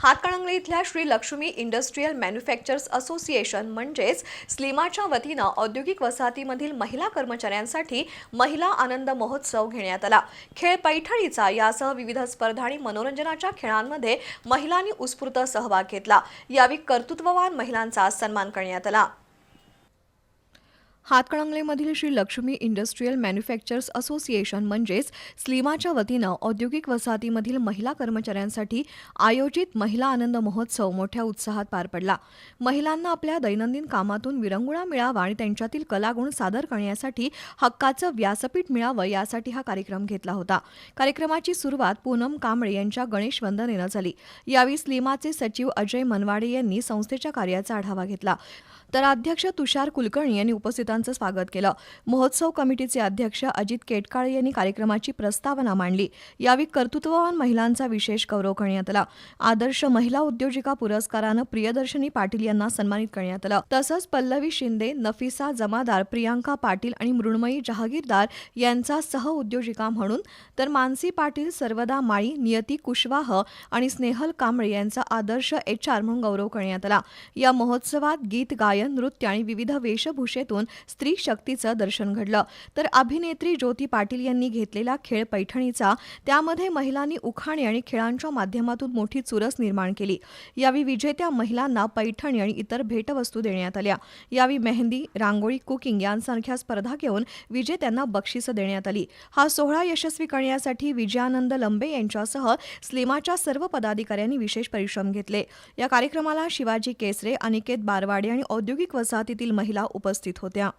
हातकणंगले इथल्या Shri Lakshmi industrial manufacturers association म्हणजेच स्लिमाच्या वतीनं औद्योगिक वसाहतीमधील महिला कर्मचाऱ्यांसाठी महिला आनंद महोत्सव घेण्यात आला। खेळ पैठणीचा यासह विविध स्पर्धा आणि मनोरंजनाच्या खेळांमध्ये महिलांनी उत्स्फूर्त सहभाग घेतला। यावेळी कर्तृत्ववान महिलांचा सन्मान करण्यात आला। हातकणंगलेमधील Shri Lakshmi industrial manufacturers association म्हणजेच स्लिमाच्या वतीनं औद्योगिक वसाहतीमधील महिला कर्मचाऱ्यांसाठी आयोजित महिला आनंद महोत्सव मोठ्या उत्साहात पार पडला। महिलांना आपल्या दैनंदिन कामातून विरंगुळा मिळावा आणि त्यांच्यातील कलागुण सादर करण्यासाठी हक्काचं व्यासपीठ मिळावं यासाठी हा कार्यक्रम घेतला होता। कार्यक्रमाची सुरुवात पूनम कांबळे यांच्या गणेश वंदनेनं झाली। यावेळी स्लिमाचे सचिव अजय मनवाडे यांनी संस्थेच्या कार्याचा आढावा घेतला, तर अध्यक्ष तुषार कुलकर्णी यांनी उपस्थितांचं स्वागत केलं। महोत्सव कमिटीचे अध्यक्ष अजित केटकाळे यांनी कार्यक्रमाची प्रस्तावना मांडली। यावेळी कर्तृत्ववान महिलांचा विशेष गौरव करण्यात आला। आदर्श महिला उद्योजिका पुरस्कारानं प्रियदर्शनी पाटील यांना सन्मानित करण्यात आलं। तसंच पल्लवी शिंदे, नफिसा जमादार, प्रियांका पाटील आणि मृण्मयी जहागीरदार यांचा सहउद्योजिका म्हणून, तर मानसी पाटील, सर्वदा माळी, नियती कुशवाह आणि स्नेहल कांबळे यांचा आदर्श HR म्हणून गौरव करण्यात आला। या महोत्सवात गीत, गायन, नृत्य आणि विविध वेशभूषेतून स्त्री शक्तीचं दर्शन घडलं। तर अभिनेत्री ज्योती पाटील यांनी घेतलेला खेळ पैठणीचा, त्यामध्ये महिलांनी उखाणे आणि खेळांच्या माध्यमातून मोठी चुरस निर्माण केली। यावेळी विजेत्या महिलांना पैठणी आणि इतर भेटवस्तू देण्यात आल्या। यावेळी मेहंदी, रांगोळी, कुकिंग यांसारख्या स्पर्धा घेऊन विजेत्यांना बक्षिसं देण्यात आली। हा सोहळा यशस्वी करण्यासाठी विजयानंद लंबे यांच्यासह स्लिमाच्या सर्व पदाधिकाऱ्यांनी विशेष परिश्रम घेतले। या कार्यक्रमाला शिवाजी केसरे, अनिकेत बारवाडे आणि औद्योगिक वसाहतीतील महिला उपस्थित होत्या।